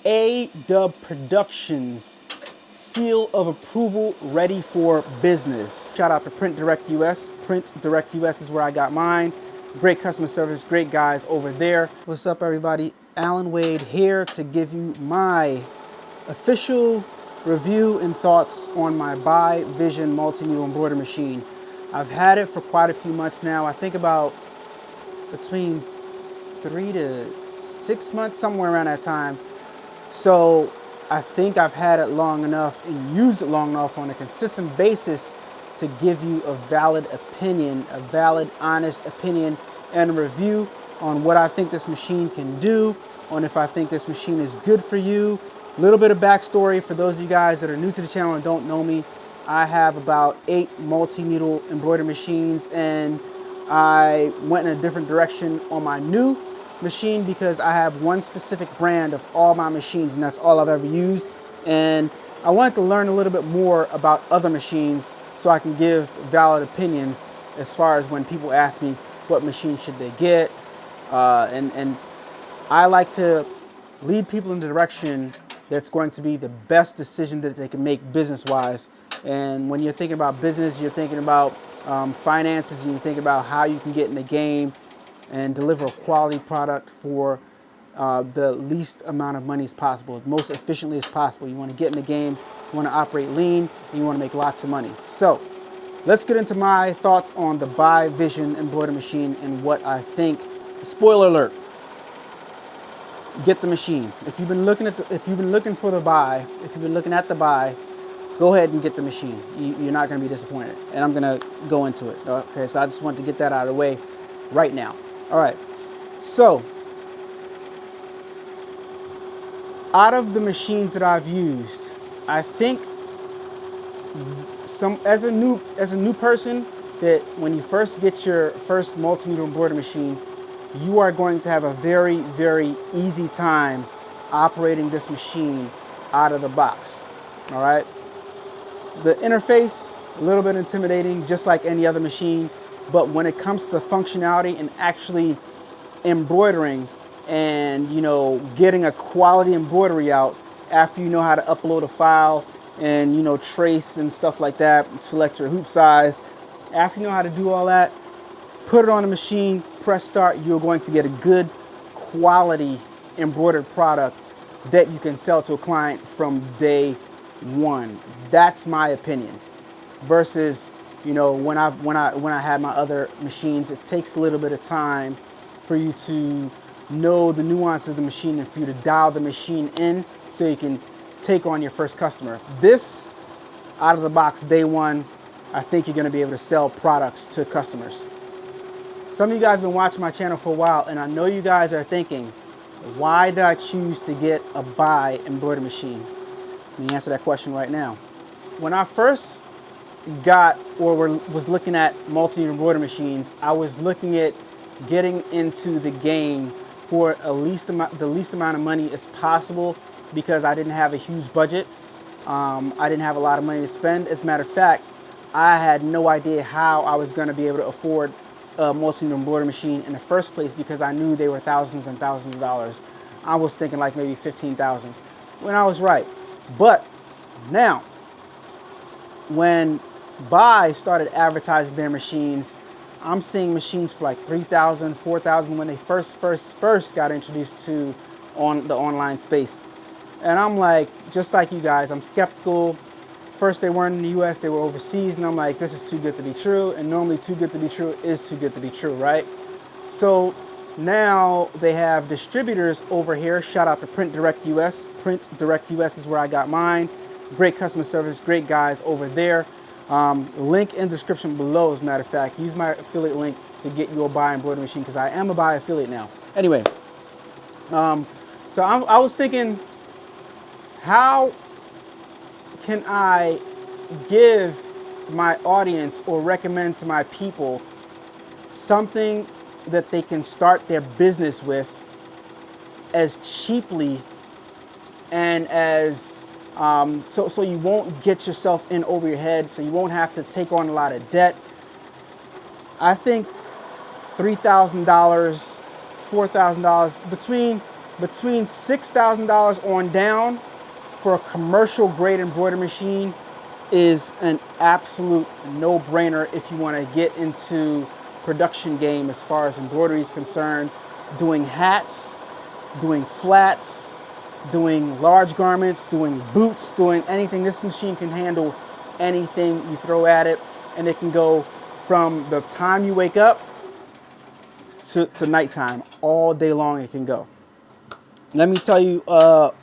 A-Dubb Productions seal of approval ready for business. Shout out to Print Direct US. Print Direct US is where I got mine. Great customer service, great guys over there. What's up, everybody? Alan Wade here to give you my official review and thoughts on my BAi Vision multi-needle embroidery machine. I've had it for quite a few months now. I think about between 3 to 6 months, somewhere around that time. So I think I've had it long enough and used it long enough on a consistent basis to give you a valid opinion, a valid, honest opinion and a review on what I think this machine can do, on if I think this machine is good for you. A little bit of backstory for those of you guys that are new to the channel and don't know me. I have about 8 multi-needle embroidery machines, and I went in a different direction on my new machine because I have one specific brand of all my machines, and that's all I've ever used. And I wanted to learn a little bit more about other machines so I can give valid opinions as far as when people ask me what machine should they get. And I like to lead people in the direction that's going to be the best decision that they can make business-wise. And when you're thinking about business, you're thinking about finances, and you're thinking about how you can get in the game and deliver a quality product for the least amount of money as possible, as most efficiently as possible. You want to get in the game, you want to operate lean, and you want to make lots of money. So let's get into my thoughts on the BAi Vision embroidery machine and what I think. Spoiler alert: get the machine. If you've been looking at if you've been looking for the BAi, if you've been looking at the BAi, go ahead and get the machine. You're not going to be disappointed, and I'm going to go into it. Okay, so I just want to get that out of the way right now. All right, so out of the machines that I've used, I think as a new person, that when you first get your first multi-needle embroidery machine, you are going to have a very, very easy time operating this machine out of the box. All right, the interface, a little bit intimidating, just like any other machine, but when it comes to the functionality and actually embroidering and, you know, getting a quality embroidery out after you know how to upload a file and, you know, trace and stuff like that, select your hoop size, after you know how to do all that, put it on the machine, press start, you're going to get a good quality embroidered product that you can sell to a client from day one. That's my opinion. Versus, you know, when I had my other machines, it takes a little bit of time for you to know the nuances of the machine and for you to dial the machine in so you can take on your first customer. This, out of the box, day one, I think you're going to be able to sell products to customers. Some of you guys have been watching my channel for a while, and I know you guys are thinking, why did I choose to get a BAi embroidery machine? Let me answer that question right now. When I first was looking at multi-needle embroidery machines, I was looking at getting into the game for the least amount of money as possible because I didn't have a huge budget. I didn't have a lot of money to spend. As a matter of fact, I had no idea how I was going to be able to afford a multi-needle embroidery machine in the first place because I knew they were thousands and thousands of dollars. I was thinking like maybe $15,000 when I was right. But now, when BAi started advertising their machines, I'm seeing machines for like $3,000, $4,000 when they first got introduced to the online space. And I'm like, just like you guys, I'm skeptical. First they weren't in the US, they were overseas, and I'm like, this is too good to be true. And normally too good to be true is too good to be true, right? So now they have distributors over here. Shout out to Print Direct US. Print Direct US is where I got mine. Great customer service, great guys over there. Link in the description below, as a matter of fact. Use my affiliate link to get your BAi embroidery machine because I am a BAi affiliate now. Anyway, so I was thinking, how can I give my audience or recommend to my people something that they can start their business with as cheaply and as so you won't get yourself in over your head, so you won't have to take on a lot of debt. I think $3,000, $4,000, between between $6,000 on down for a commercial grade embroidery machine is an absolute no-brainer if you want to get into production game as far as embroidery is concerned, doing hats, doing flats, doing large garments, doing boots, doing anything. This machine can handle anything you throw at it, and it can go from the time you wake up to nighttime. All day long it can go. Let me tell you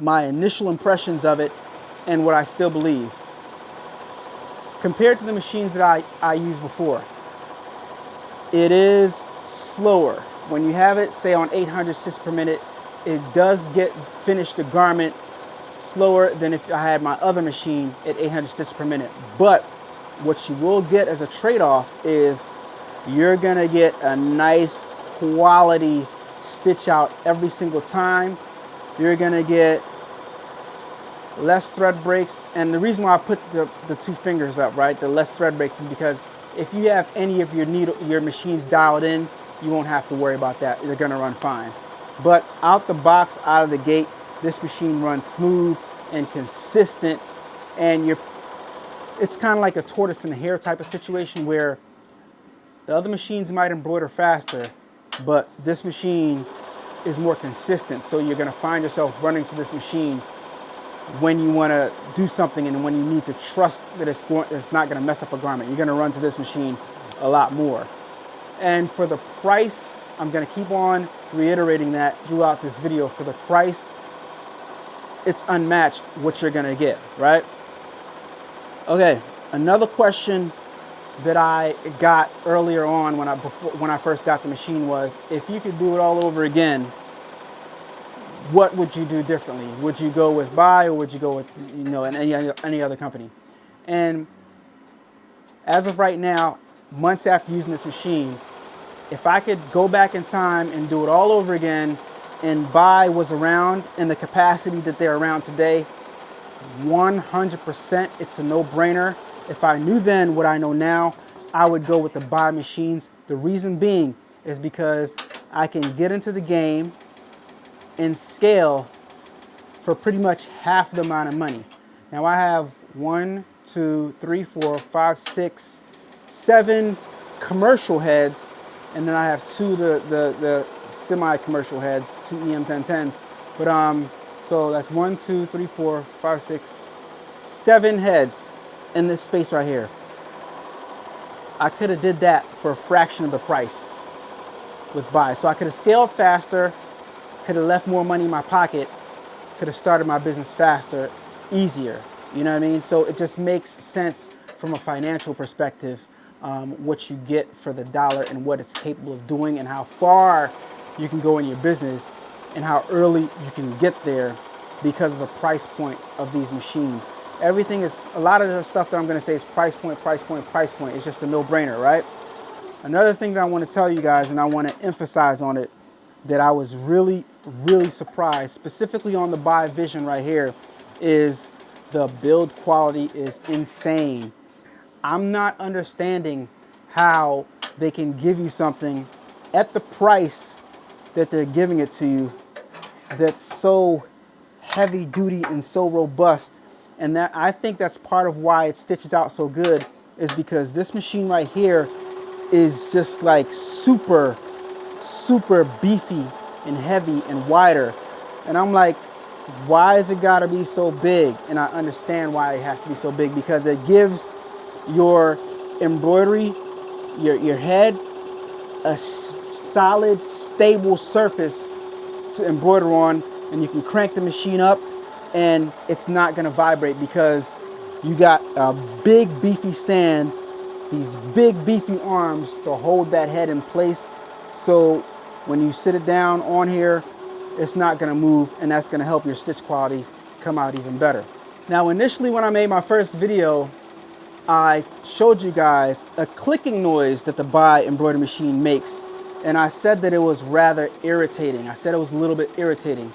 my initial impressions of it and what I still believe. Compared to the machines that I used before, it is slower. When you have it, say on 800 stitches per minute, it does finish the garment slower than if I had my other machine at 800 stitches per minute. But what you will get as a trade-off is you're gonna get a nice quality stitch out every single time. You're gonna get less thread breaks, and the reason why I put the two fingers up, right, the less thread breaks, is because if you have any of your machines dialed in, you won't have to worry about that. They're gonna run fine. But out the box, out of the gate, this machine runs smooth and consistent, and it's kind of like a tortoise and hare type of situation where the other machines might embroider faster, but this machine is more consistent. So you're gonna find yourself running to this machine when you want to do something and when you need to trust that it's not going to mess up a garment. You're going to run to this machine a lot more. And for the price, I'm going to keep on reiterating that throughout this video. For the price, it's unmatched what you're going to get, right? Okay, another question that I got earlier on when I first got the machine was, if you could do it all over again, what would you do differently? Would you go with BAi, or would you go with, any other company? And as of right now, months after using this machine, if I could go back in time and do it all over again, and BAi was around in the capacity that they're around today, 100%, it's a no-brainer. If I knew then what I know now, I would go with the BAi machines. The reason being is because I can get into the game in scale for pretty much half the amount of money. Now I have 1, 2, 3, 4, 5, 6, 7 commercial heads, and then I have 2 the semi-commercial heads, 2 EM1010s. But so that's 1, 2, 3, 4, 5, 6, 7 heads in this space right here. I could have did that for a fraction of the price with BAi. So I could have scaled faster, could have left more money in my pocket, could have started my business faster, easier. You know what I mean? So it just makes sense from a financial perspective, what you get for the dollar and what it's capable of doing and how far you can go in your business and how early you can get there because of the price point of these machines. Everything is, a lot of the stuff that I'm gonna say is price point, price point, price point. It's just a no-brainer, right? Another thing that I want to tell you guys, and I want to emphasize on it, that I was really surprised, specifically on the BAi Vision right here, is the build quality is insane. I'm not understanding how they can give you something at the price that they're giving it to you that's so heavy duty and so robust. And that, I think that's part of why it stitches out so good, is because this machine right here is just like super beefy and heavy and wider. And I'm like, why is it gotta be so big? And I understand why it has to be so big, because it gives your embroidery, your head, a solid, stable surface to embroider on, and you can crank the machine up and it's not gonna vibrate because you got a big beefy stand, these big beefy arms to hold that head in place. So when you sit it down on here, it's not gonna move, and that's gonna help your stitch quality come out even better. Now, initially when I made my first video, I showed you guys a clicking noise that the BAi embroidery machine makes, and I said that it was rather irritating. I said it was a little bit irritating.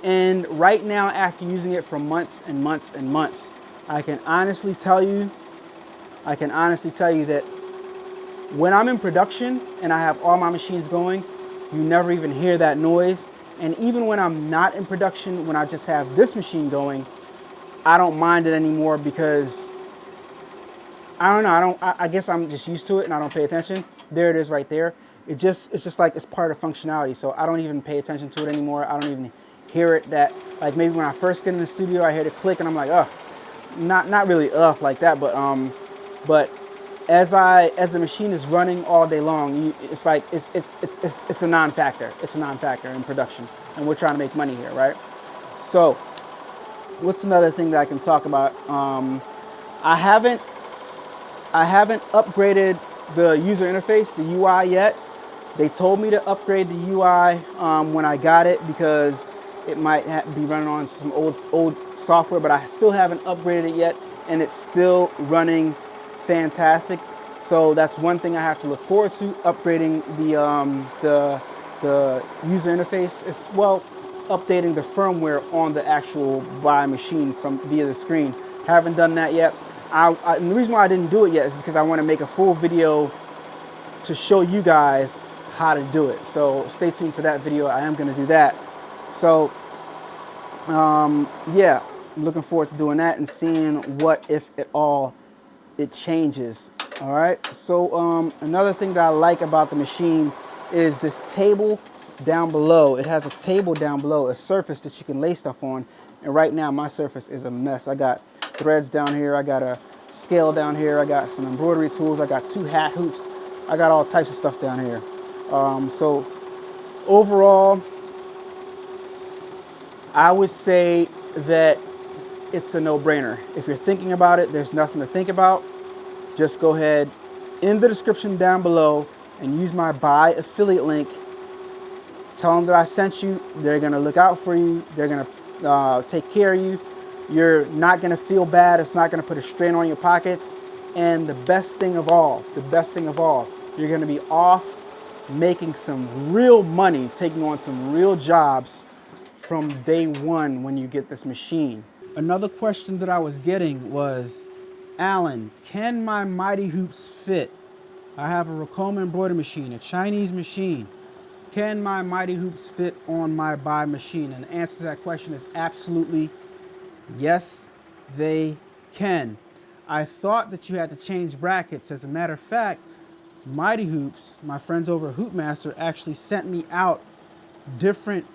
And right now, after using it for months and months and months, I can honestly tell you that when I'm in production and I have all my machines going, you never even hear that noise. And even when I'm not in production, when I just have this machine going, I don't mind it anymore because I don't know. I guess I'm just used to it and I don't pay attention. There it is right there. It's just like it's part of functionality. So I don't even pay attention to it anymore. I don't even hear it that, like, maybe when I first get in the studio, I hear the click and I'm like, oh, not really like that, but as the machine is running all day long, it's like it's a non-factor. It's a non-factor in production, and we're trying to make money here, right? So, what's another thing that I can talk about? I haven't I haven't upgraded the user interface, the UI yet. They told me to upgrade the UI when I got it because it might be running on some old software, but I still haven't upgraded it yet, and it's still running fantastic. So that's one thing I have to look forward to, upgrading the user interface, as well, updating the firmware on the actual BAi machine from via the screen. Haven't done that yet. And the reason why I didn't do it yet is because I want to make a full video to show you guys how to do it. So stay tuned for that video. I am going to do that. So yeah, I'm looking forward to doing that and seeing what, if at all, it changes. All right. So another thing that I like about the machine is this table down below. It has a table down below, a surface that you can lay stuff on. And right now my surface is a mess. I got threads down here. I got a scale down here. I got some embroidery tools. I got 2 hat hoops. I got all types of stuff down here. So overall, I would say that it's a no-brainer. If you're thinking about it, there's nothing to think about. Just go ahead in the description down below and use my BAi affiliate link. Tell them that I sent you. They're gonna look out for you. They're gonna take care of you. You're not gonna feel bad. It's not gonna put a strain on your pockets. And the best thing of all, you're gonna be off making some real money, taking on some real jobs from day one when you get this machine. Another question that I was getting was, Alan, can my Mighty Hoops fit? I have a Racoma embroidery machine, a Chinese machine. Can my Mighty Hoops fit on my BAi machine? And the answer to that question is absolutely yes, they can. I thought that you had to change brackets. As a matter of fact, Mighty Hoops, my friends over at Hoopmaster, actually sent me out different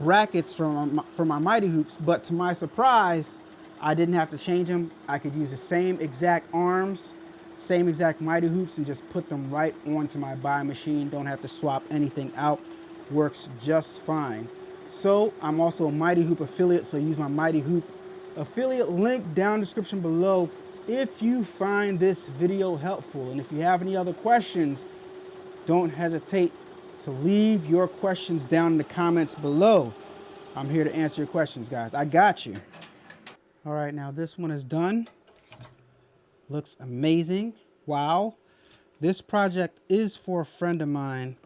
brackets for my Mighty Hoops, but to my surprise, I didn't have to change them. I could use the same exact arms, same exact Mighty Hoops, and just put them right onto my BAi machine. Don't have to swap anything out. Works just fine. So I'm also a Mighty Hoop affiliate, so use my Mighty Hoop affiliate link down in the description below if you find this video helpful. And if you have any other questions, don't hesitate to leave your questions down in the comments below. I'm here to answer your questions, guys. I got you. All right, now this one is done. Looks amazing. Wow. This project is for a friend of mine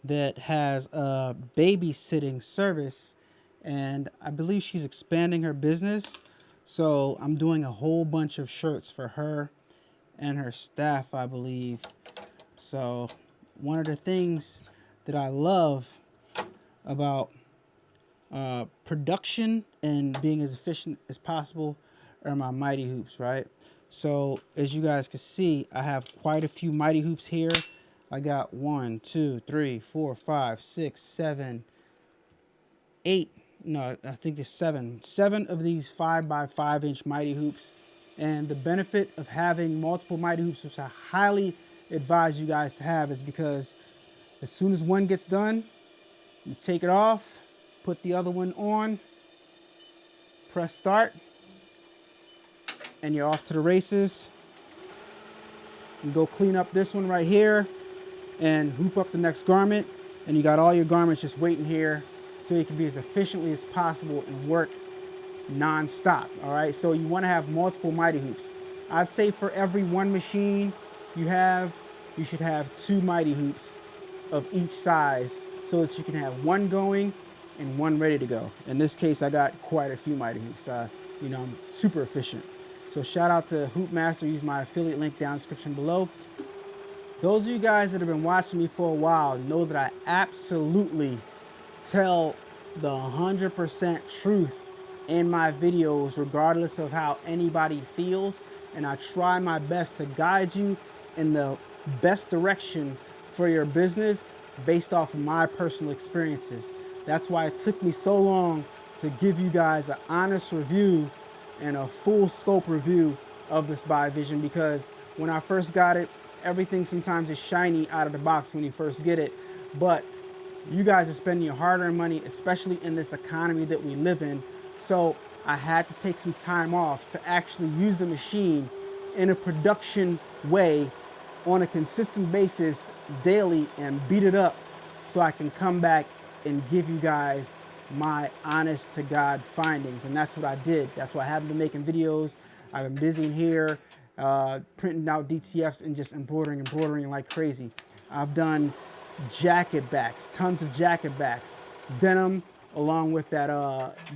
that has a babysitting service, and I believe she's expanding her business. So I'm doing a whole bunch of shirts for her and her staff, I believe. So one of the things that I love about production and being as efficient as possible are my Mighty Hoops, right? So as you guys can see, I have quite a few Mighty Hoops here. I got 1, 2, 3, 4, 5, 6, 7, 8. No, I think it's 7. 7 of these 5x5" Mighty Hoops. And the benefit of having multiple Mighty Hoops, which I highly advise you guys to have, is because as soon as one gets done, you take it off, put the other one on, press start, and you're off to the races. You go clean up this one right here and hoop up the next garment, and you got all your garments just waiting here so you can be as efficiently as possible and work non-stop. All right, so you want to have multiple Mighty Hoops. I'd say for every one machine you should have 2 Mighty Hoops of each size so that you can have one going and one ready to go. In this case, I got quite a few Mighty Hoops. You know, I'm super efficient. So shout out to Hoopmaster. Use my affiliate link down in the description below. Those of you guys that have been watching me for a while know that I absolutely tell the 100% truth in my videos, regardless of how anybody feels. And I try my best to guide you in the best direction for your business based off of my personal experiences. That's why it took me so long to give you guys an honest review and a full scope review of this BAi Vision, because when I first got it, everything sometimes is shiny out of the box when you first get it. But you guys are spending your hard-earned money, especially in this economy that we live in. So I had to take some time off to actually use the machine in a production way on a consistent basis daily and beat it up so I can come back and give you guys my honest to God findings. And that's what I did. That's why I haven't been making videos. I've been busy in here, printing out DTFs and just embroidering like crazy. I've done jacket backs, tons of jacket backs, denim, along with that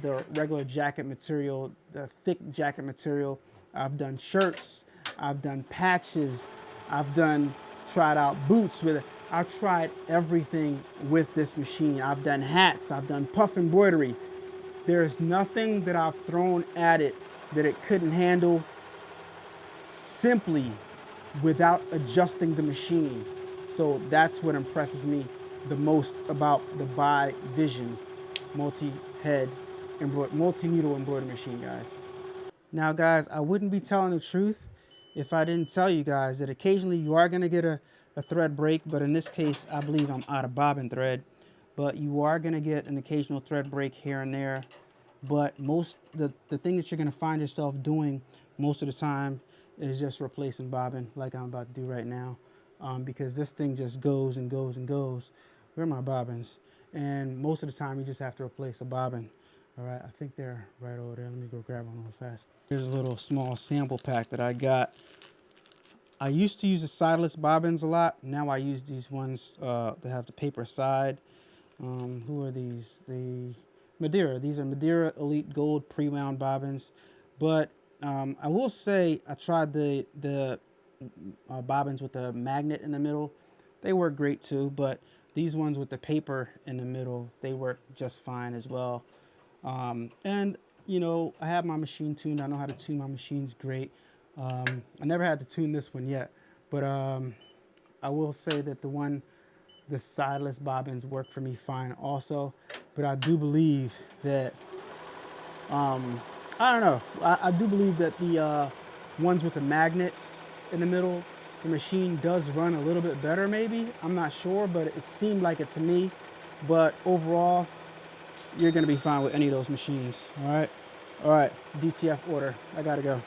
the regular jacket material, the thick jacket material. I've done shirts, I've done patches, I've tried out boots with it. I've tried everything with this machine. I've done hats, I've done puff embroidery. There's nothing that I've thrown at it that it couldn't handle simply without adjusting the machine. So that's what impresses me the most about the BAi Vision multi-needle embroidery machine, guys. Now, guys, I wouldn't be telling the truth if I didn't tell you guys that occasionally you are going to get a thread break, but in this case, I believe I'm out of bobbin thread. But you are going to get an occasional thread break here and there. But the thing that you're going to find yourself doing most of the time is just replacing bobbin, like I'm about to do right now, because this thing just goes and goes and goes. Where are my bobbins? And most of the time, you just have to replace a bobbin. All right, I think they're right over there. Let me go grab one real fast. Here's a little small sample pack that I got. I used to use the sideless bobbins a lot. Now I use these ones that have the paper side. Who are these? The Madeira. These are Madeira Elite Gold pre-wound bobbins. But I will say I tried the bobbins with the magnet in the middle. They work great too, but these ones with the paper in the middle, they work just fine as well. And you know, I have my machine tuned. I know how to tune my machines great. I never had to tune this one yet, but I will say that the sideless bobbins work for me fine also. But I do believe that, I don't know, I do believe that the ones with the magnets in the middle, the machine does run a little bit better maybe. I'm not sure, but it seemed like it to me. But overall, you're gonna be fine with any of those machines, all right? All right, DTF order, I gotta go.